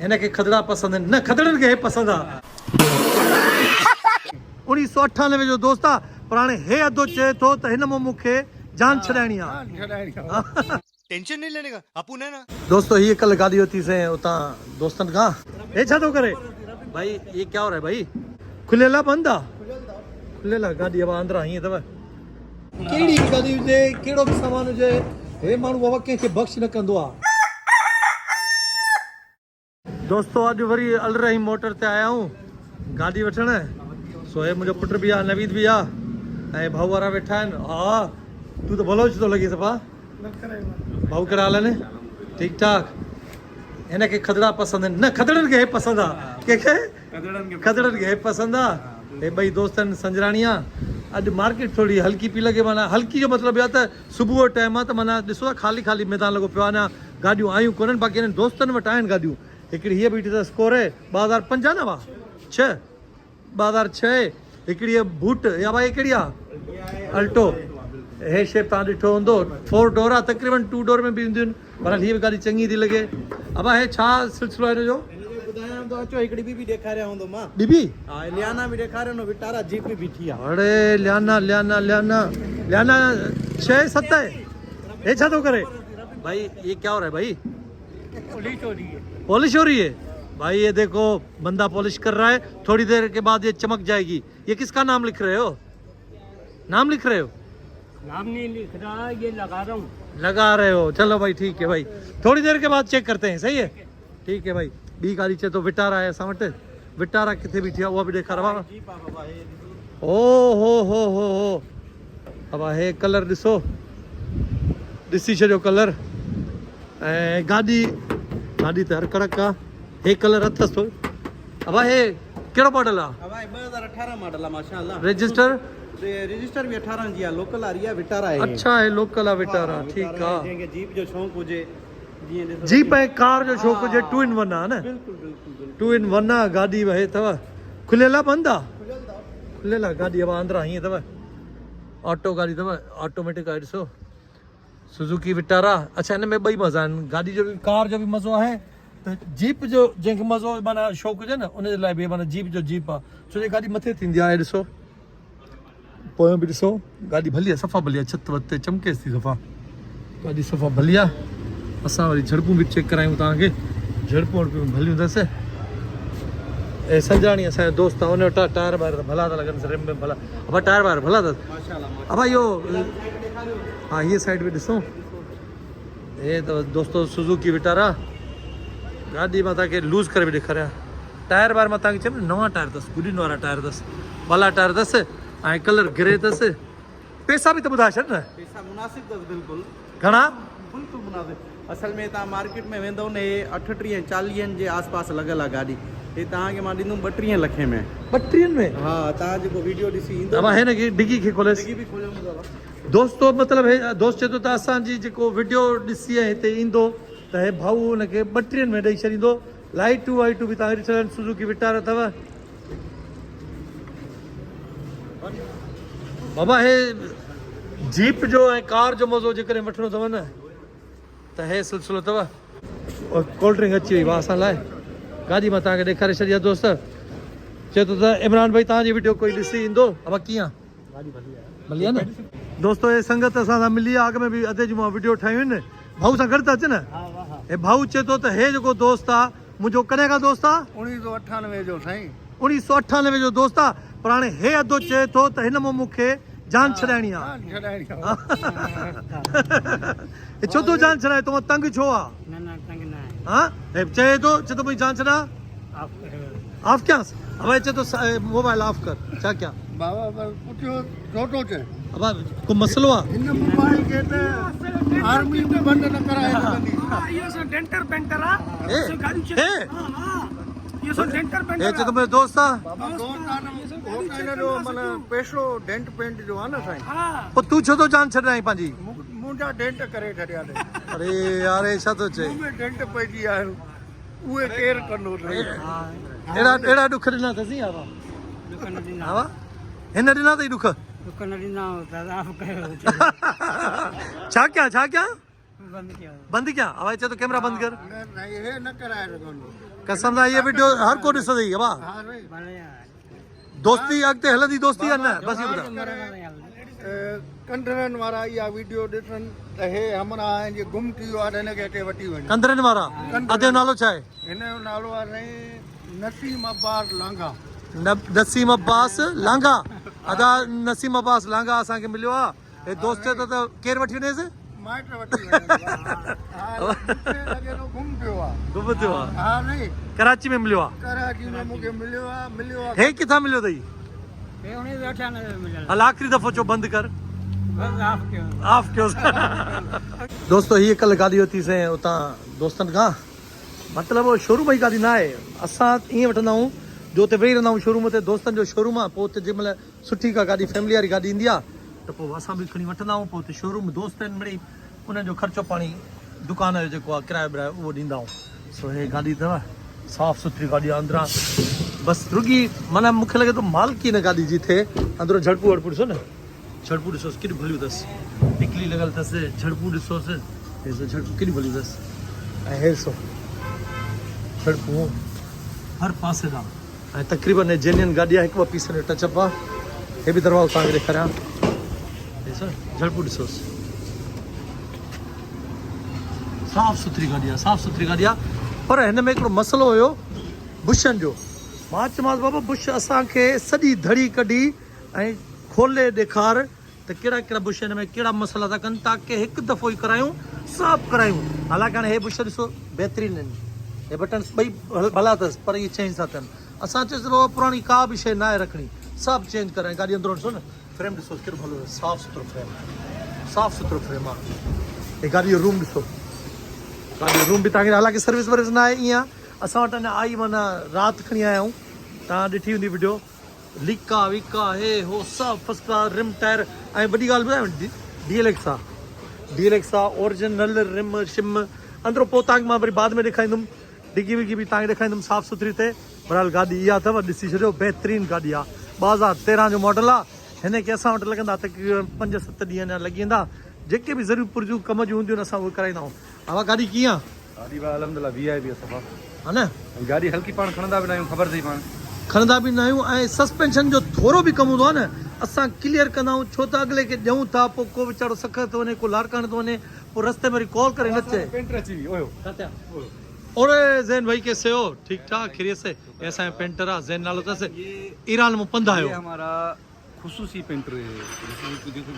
इनके खदड़ा पसंद है न खदड़न के पसंद आ 1998 जो दोस्त आ पुराने हे अदो चे तो हिन मुखे जान छड़ानी आ टेंशन नहीं लेने का अपुन है ना। दोस्तों ये कल गाड़ी होती से उता दोस्तन का ए छा तो करे भाई ये क्या हो रहा है भाई खुलेला बंदा खुलेला गाड़ी अब अंदर आई तब केड़ी गाड़ी जे केड़ो भी सामान जे हे मानू बाबा के बख्श न कंदो आ। दोस्तों आज वरी अलरही मोटर ते आया हूं गाड़ी वठण सो हे मुझो पुट भी आ नवीद भी आ ए भाऊ वारा बैठा है हां तू तो बोलो तो लगी सफा भाऊ करा लेने ठीक ठाक इनके खदड़ा पसंद है न खदड़न के पसंद आ के खदड़न के पसंद आ ए भाई दोस्तन संजरानिया आज मार्केट थोड़ी हल्की पी लगे माना हल्की जो मतलब या त सुबह टाइम आ त माना दिसो खाली खाली मैदान लगो पियो ना गाड़ियों आयूं कोन बाकी इन दोस्तन वट आइन गाड़ियों एकड़ी ये बीठी त स्कोर है 2095 2006 एकड़ी बूट या भाई एकड़ी आ अल्टो हे शेप ता दिठो हुंदो 4 डोर आ तकरीबन 2 डोर में भी हुंदिन पर ये गाड़ी चंगी थी लगे अब हे छा सिलसिलो है जो बुधाया तो अचो एकड़ी बीबी देखारे हुंदो मां बीबी हां लियाना भी देखारे नो विटारा जीप भी बीठी आ अरे लियाना 6-7 है ये छा तो करे भाई ये क्या हो रहा है भाई पॉलिश हो रही है भाई ये देखो बंदा पॉलिश कर रहा है थोड़ी देर के बाद ये चमक जाएगी। ये किसका नाम लिख रहे हो नाम लिख रहे हो नाम नहीं लिख रहा ये लगा रहा हूँ लगा रहे हो चलो भाई ठीक है भाई थोड़ी देर के बाद चेक करते हैं सही है ठीक है भाई बी गाड़ी चे तो विटारा है समट विटारा किथे बीठी है वो भी देखा रहा ओ हो अब हे कलर ॾिसो ॾिसी छॾियो कलर ऐं गाड़ी त हर कड़क आहे हे कलर अथसि थो अब हे कहिड़ो मॉडल आहे भाई 2018 मॉडल है माशाल्लाह रजिस्टर रजिस्टर भी 18 जी आ लोकल आ रही है विटारा है अच्छा है लोकल आहे विटारा ठीक आहे जेके जीप जो शौक हुजे जीअं जीप ऐं कार जो शौक़ु हुजे 2 in 1 आहे न बिल्कुल 2 in 1 आहे गाॾी हे अथव खुलियल आहे बंदि आहे खुलियल आहे गाॾी अब अंदरां हीअं अथव ऑटो गाड़ी अथव ऑटोमेटिक आहे ॾिसो सुजुकी विटारा अच्छा हिन में ॿई मज़ा आहिनि गाॾी जो बि कार जो बि मज़ो आहे त जीप जो जंहिंखे मज़ो माना शौक़ु हुजे न उनजे लाइ बि माना जीप आहे छो जे गाॾी मथे थींदी आहे ॾिसो पोयों बि ॾिसो गाॾी भली आहे सफ़ा भली आहे छत वत ते चमकेसि थी सफ़ा गाॾी सफ़ा भली आहे असां वरी झड़पूं बि चेक करायूं तव्हांखे झड़पूं वड़पूं भलियूं अथसि ऐं संजाणी असांजो दोस्त आहे उन वटां टायर वायर भला था लॻनि रिम में भला अब टायर वायर भला अथसि माशाल्लाह अब इहो हाँ ये साइड भी ॾिसो ये तो दोस्तों सुजुकी विटारा गाड़ी में तव्हांखे लूज़ करे बि ॾेखारियां टायर वायर मां तव्हांखे चयो नवां टायर अथसि गुडिन वारा टायर अथसि भला टायर अथसि ऐं कलर ग्रे अथसि पैसा बि त ॿुधाए छॾ न पैसा मुनासिब अथसि बिल्कुल घणा बिल्कुल मुनासिब असल में तव्हां मार्केट में वेंदव न हे 38-40 जे आसपास लॻल आहे गाॾी हे तव्हांखे मां ॾींदुमि 32 लखे में 32 में हा तव्हां जेको वीडियो ॾिसी ईंदो अब हिन खे डिगी खे खोलेसि डिगी बि खोलियो दादा दोस्तो मतलब हे दोस्त चए थो त असांजी जेको वीडियो ॾिसी आहे हिते ईंदो त हे भाऊ हुनखे 32 में ॾेई छॾींदो लाइटूं वाइटूं बि तव्हां ॾिसण सुजुकी विटारा अथव बाबा हे जीप जो ऐं कार जो मज़ो जेकॾहिं वठिणो अथव न त हे सिलसिलो अथव और कोल्ड ड्रिंक अची वई वाह असां लाइ गाॾी मां तव्हांखे ॾेखारे छॾी आहे दोस्त चए थो त इमरान भाई तव्हांजी वीडियो कोई ॾिसी ईंदो अब कीअं भली आहे न दोस्तों ये संगत असां सां मिली आहे अॻ में बि अधे जूं मां वीडियो ठाहियूं आहिनि भाऊ सां गॾु त अचे न हे भाऊ चए थो त हे जेको दोस्त आहे मुंहिंजो कॾहिं खां दोस्त आहे 1998 जो साईं 1998 जो दोस्त आहे पर हाणे हे अधो चए थो त हिन मां मूंखे जान छॾाइणी आहे छो थो जान छॾाए तूं तंग छो आहे ना तंग ना है हाँ चए थो मुंहिंजी जान छॾा आप ऑफ कयांसि अब चए थो मोबाइल ऑफ कर छा कयां बाबा पर पुछो छोटो चे अब को मसलो आहे इन मोबाइल के त आर्मी में बंद न कराए ये सो डेंटर पेंटर आ हे सो गाड़ी हे ये सो डेंटर हे पेंटर चए थो मुंहिंजो दोस्त आहे बाबा दोस्त आने जो माना पेशो डेंट पेंट जो आहे न साईं हां पोइ तूं छो थो जान छॾाई पंहिंजी मुंहिंजा डेंट करे छॾिया अथई अरे यार हे छा थो चए में डेंट पइजी आहिनि उहे केरु कंदो अहिड़ा ॾुख ॾिना अथसीं आवा दुकान दिन आवा हिन ॾिना अथई ॾुख दुकान दिन दादा आप कहो छा क्या बंद किया बंदि क्या आवाज़ चए थो कैमरा बंदि कर नहीं हे न कराए सघंदो कसम सां ये वीडियो हर को ॾिसंदो ई वाह बढ़िया दोस्ती अॻिते हलंदी दोस्ती या न बस इहो ॿुधायो कंदरनि वारा इहा वीडियो ॾिसनि त हे हमणा आहिनि जे गुम थी वियो आहे त हिनखे हिते वठी वञे। कंदरनि वारा अधे जो नालो छा आहे हिन जो नालो आहे साईं नसीम अब्बास लांघा। नसीम अब्बास लांघा अदा नसीम अब्बास लांघा असांखे मिलियो आहे हे दोस्त त केरु वठी वञेसि माइट वठी वञे लॻे थो गुम थियो आहे। गुम थियो आहे हा नहीं कराची में मिलियो आहे कराची में मूंखे मिलियो आहे हे किथां मिलियो अथई ये 1998 में मिला हल आख़िरी दफ़ो चो बंदि कर बस आप क्यों ऑफ कयो दोस्तो हीअ कल्ह गाॾी वरितीसीं उतां दोस्तनि खां मतिलबु शोरूम जी गाॾी न आहे असां ईअं वठंदा आहियूं जो उते वेही रहंदा आहियूं शोरूम ते दोस्तनि जो शोरूम आहे पोइ उते जंहिंमहिल सुठी का गाॾी फैमिली वारी गाॾी ईंदी आहे त पोइ असां बि खणी वठंदा आहियूं पोइ उते शोरूम दोस्त आहिनि मिड़ई उन्हनि जो ख़र्चो पाणी दुकान जो जेको आहे किरायो विरायो उहो ॾींदा आहियूं सो हे गाॾी अथव साफ़ सुथरी गाॾी आहे अंदरां बसि रुगी माना मूंखे लॻे थो मालकी हिन गाॾी जी थिए अंदरो झड़पू वड़पू ॾिसो न झड़पू ॾिसोसि केॾी भलियूं अथसि टिकली लॻल अथसि झड़पू ॾिसोसि हे ॾिसो झड़पू केॾी भलियूं अथसि ऐं हे ॾिसो झड़पू हर पासे खां ऐं तक़रीबन जेन्युन गाॾी आहे हिकु ॿ पीस जो टचअप आहे हे बि दरवाज़ो तव्हांखे ॾेखारियां ॾिसो झड़पू ॾिसोसि साफ़ सुथरी गाॾी आहे साफ़ सुथरी गाॾी आहे पर हिन में हिकिड़ो मसइलो हुयो बुशनि जो मां चयोमांसि बाबा बुश असांखे सॼी धड़ी कढी ऐं खोले ॾेखार त कहिड़ा कहिड़ा बुश हिन में कहिड़ा मसइला था कनि ताकी हिकु दफ़ो ई करायूं साफ़ करायूं हालांकि हाणे हे बुश ॾिसो बहितरीनु आहिनि हे बटन ॿई भला अथसि पर इहे चेंज था थियनि असां चयोसि बाबा पुराणी का बि शइ न आहे रखणी सभु चेंज करायूं गाॾी अंदरो ॾिसो न फ्रेम ॾिसो कहिड़ो भलो साफ़ सुथरो फ्रेम आहे हे गाॾी जो रूम ॾिसो गाॾी जो रूम बि तव्हांखे हालांकि सर्विस वर्विस न आहे ईअं असां वटि अञा आई माना राति खणी आया आहियूं तव्हां ॾिठी हूंदी वीडियो लिका विका हे हो सभु फर्स्ट क्लास रिम टायर ऐं वॾी ॻाल्हि ॿुधायां DLX आहे ओरिजिनल रिम शिम अंदरो पोइ तव्हांखे मां वरी बाद में ॾेखारींदुमि डिगी विगी बि तव्हांखे ॾेखारींदुमि साफ़ सुथरी थिए बहरहाल गाॾी इहा अथव ॾिसी छॾियो बहितरीनु गाॾी आहे 2013 जो मॉडल आहे हिन खे असां वटि लॻंदा तक़रीबन 5-7 ॾींहं अञा लॻी वेंदा जेके बि ज़रूरु पुरजूं कम जूं हूंदियूं आहिनि असां उहे कराईंदा आहियूं हा गाॾी कीअं आहे गाड़ी बा अलहमदुलिल्लाह VIP आहे सफ़ा हा न गाड़ी हल्की पाण खणंदा बि न आहियूं ख़बर अथई पाण खणंदा बि न आहियूं ऐं सस्पेंशन जो थोरो बि कमु हूंदो आहे न असां क्लियर कंदा आहियूं छो त अॻिले खे ॾियूं था पोइ को वीचारो सख थो वञे को लारकान थो वञे पोइ रस्ते में वरी कॉल करे न चए पेंटर अची वई ओयो और ज़ैन भाई कैसे हो ठीक ठाक खैरियत से ऐसा है पेंटर आहे ज़ैन नालो अथसि ईरान में पंध आयो ये हमारा खुसूसी पेंटर है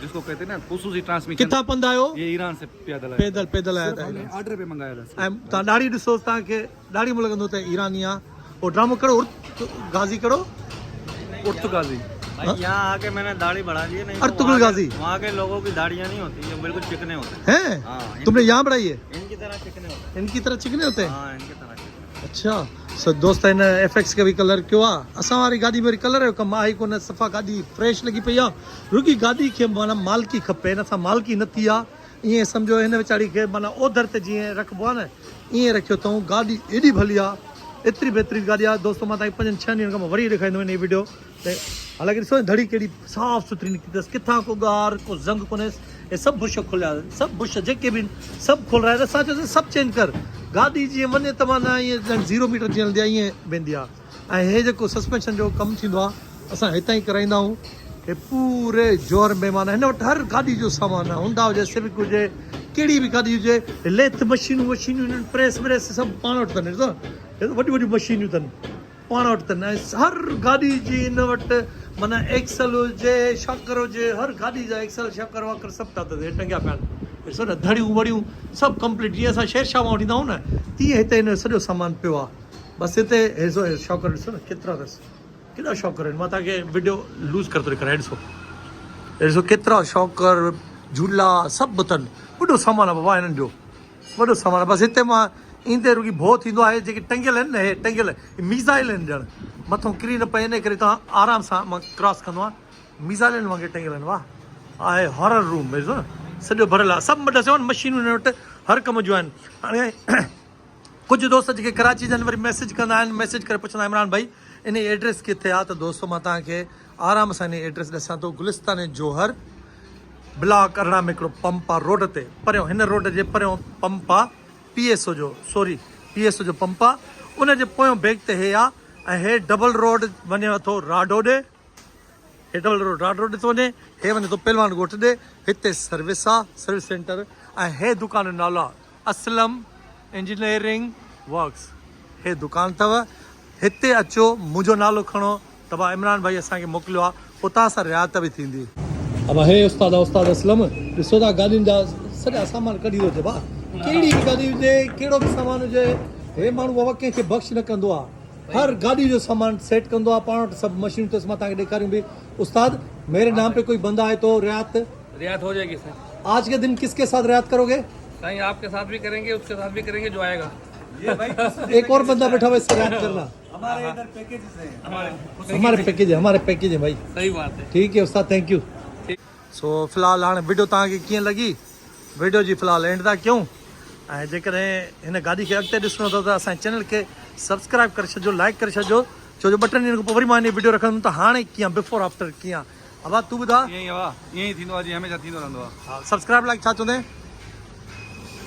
जिसको कहते हैं ना खुसूसी ट्रांसमिशन किथां पंध आयो ये ईरान से पैदल है पैदल आया था ऑर्डर पे मंगाया था ऐं तव्हां ॾाढी ॾिसो तव्हांखे ॾाढी मूं लॻंदो त ईरानी आहे और ड्रामो करो गाज़ी करो पुर्तगाली भाई यहाँ आके मैंने दाढ़ी बढ़ा दी है नहीं अर्तुगरुल गाजी वहाँ के लोगों की दाढ़ियाँ नहीं होती ये बिल्कुल चिकने होते हैं हैं तुमने यहाँ बढ़ाई है इनकी तरह चिकने होते हैं इनकी तरह चिकने होते हैं हाँ इनकी तरह चिकने अच्छा सो दोस्त हिन FX खे बि कलर कयो आहे असां वारी गाॾी में वरी कलर जो कमु आहे कोन सफ़ा गाॾी फ्रेश लॻी पई आहे रुगी गाॾी खे माना मालकी खपे हिन सां मालकी न थी आहे ईअं सम्झो हिन वीचारी खे माना ओधर ते जीअं रखिबो आहे न ईअं रखियो अथऊं गाॾी एॾी भली आहे एतिरी बहितरीनु गाॾी आहे दोस्तो मां तव्हांखे 5-6 ॾींहंनि खां वरी ॾेखारींदुमि हिन वीडियो त हालांकि ॾिसो धड़ी कहिड़ी साफ़ सुथरी निकिती अथसि किथां को ॻार को ज़ंग कोन्हे हे सभु बुश खोलिया सभु बुश जेके बि सभु खोलाए असां चयोसीं सभु चेंज कर गाॾी जीअं वञे त माना ईअं 0 मीटर जीअं हलंदी आहे ईअं वेंदी आहे ऐं हे जेको सस्पेंशन जो कमु थींदो आहे असां हितां ई कराईंदा आहियूं हे पूरे जोर में माना हिन वटि हर गाॾी जो सामान आहे हुंडा हुजे सिविक हुजे कहिड़ी बि गाॾी हुजे लेथ मशीनूं हिननि प्रेस व्रेस सभु पाण वटि अथनि ॾिसो वॾियूं वॾियूं मशीनियूं अथनि पाण वटि अथनि ऐं हर गाॾी जी हिन वटि माना एक्सल हुजे शॉकर हुजे हर गाॾी जा एक्सल शॉकर वाकर सभु था अथसि टंगिया पिया आहिनि ॾिसो न धड़ियूं वड़ियूं सभु कंप्लीट जीअं असां शेरशाह मां वठींदा आहियूं न तीअं हिते हिन सॼो सामान पियो आहे बसि हिते ॾिसो शॉकर ॾिसो न केतिरा अथसि केॾा शॉकर आहिनि मां तव्हांखे वीडियो लूज़ करे थो ॾेखारियां ॾिसो केतिरा शॉकर झूला सभु अथनि वॾो सामान आहे बाबा हिननि जो वॾो सामान आहे बसि हिते मां ईंदे रुगी भउ थींदो आहे जेके टंगियल आहिनि न हे टंगियल मीज़ाइल आहिनि ॼण मथां किरी न पए इन करे तव्हां आराम सां मां क्रॉस कंदो आहियां मीज़ाइलनि वांगुरु टंगियल आहिनि वाह आहे हॉरर रूम ॾिसो न सॼो भरियलु आहे सभु मटा चवनि मशीनूं हिन वटि हर कम जूं आहिनि हाणे कुझु दोस्त जेके कराची जा आहिनि वरी मैसेज कंदा आहिनि मैसेज करे पुछंदा इमरान भाई इन जी एड्रेस किथे आहे त दोस्तो मां तव्हांखे आराम सां इन जी एड्रेस ॾिसां थो गुलिस्तान जोहर ब्लॉक 18 में हिकिड़ो पंप आहे रोड ते परियों हिन रोड जे परियों पंप आहे PSO जो पंप आहे उन जे पोयों बैग ते हे आहे ऐं हे डबल रोड वञे थो राडो ॾे, हे डबल रोड राडो ॾे थो वञे, हे वञे थो पहलवान ॻोठ ॾे, हिते सर्विस आहे सर्विस सेंटर, ऐं हे दुकान जो नालो आहे असलम इंजीनियरिंग वर्क्स। हे दुकान अथव, हिते अचो, मुंहिंजो नालो खणो त भाउ इमरान भाई असांखे मोकिलियो आहे, उतां सां रियायत बि थींदी। अब हे उस्ताद असलम, ॾिसो था गाॾियुनि जा सॼा सामान कढी थो अचे भाउ, कहिड़ी बि गाॾी हुजे, कहिड़ो बि सामान हुजे, हे माण्हू बाबा कंहिंखे बख़्श न कंदो आहे, हर गाड़ी जो सामान सेट कंदो आहे, पाण वटि सभु मशीन अथसि, मां तव्हांखे ॾेखारियूं बि। उस्ताद मेरे नाम पे कोई बंदा आए तो रियायत रियायत हो जाएगी सर। आज के दिन किसके साथ रियायत करोगे? साईं आपके साथ भी करेंगे, उसके साथ भी करेंगे, जो आएगा। एक और बंदा बैठा हुआ, इससे रियायत करना। हमारे इधर पैकेजेस हैं, हमारे पैकेज है भाई। सही बात है। ठीक है उस्ताद, थैंक यू। सो फिलहाल हाणे वीडियो तव्हांखे कीअं लॻी, वीडियो जी फिलहाल एंड था कयूं, ऐं जेकॾहिं हिन गाॾी खे अॻिते ॾिसणो अथव त असांजे चैनल खे सब्सक्राइब करे छॾिजो, लाइक करे छॾिजो, छो जो 2-3 ॾींहंनि खां पोइ वरी मां हिन वीडियो रखंदुमि त हाणे कीअं बिफोर आफ्टर कीअं। अब तूं ॿुधा यही थींदो आहे जी, हमेशह थींदो रहंदो आहे। सब्सक्राइब लाइक छा चवंदे?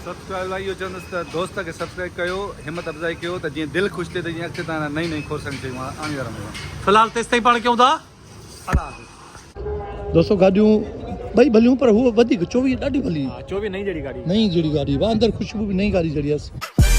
सब्सक्राइब लाइ इहो चवंदुसि त दोस्त खे सब्सक्राइब कयो, हिमत अफ़ज़ाई कयो, त जीअं दिलि ख़ुशि थिए, त जीअं अॻिते तव्हां नई नई खोसनि शयूं आणींदा रहंदो। फिलहाल तेसि ताईं पाण कयूं था दोस्तों गाॾियूं ॿई भलियूं, पर हूअ वधीक 24 ॾाढी भली, 24 नई जड़ी गाड़ी। नई जहिड़ी गाॾी, अंदरि ख़ुशबू बि नई गाॾी जहिड़ी आहे।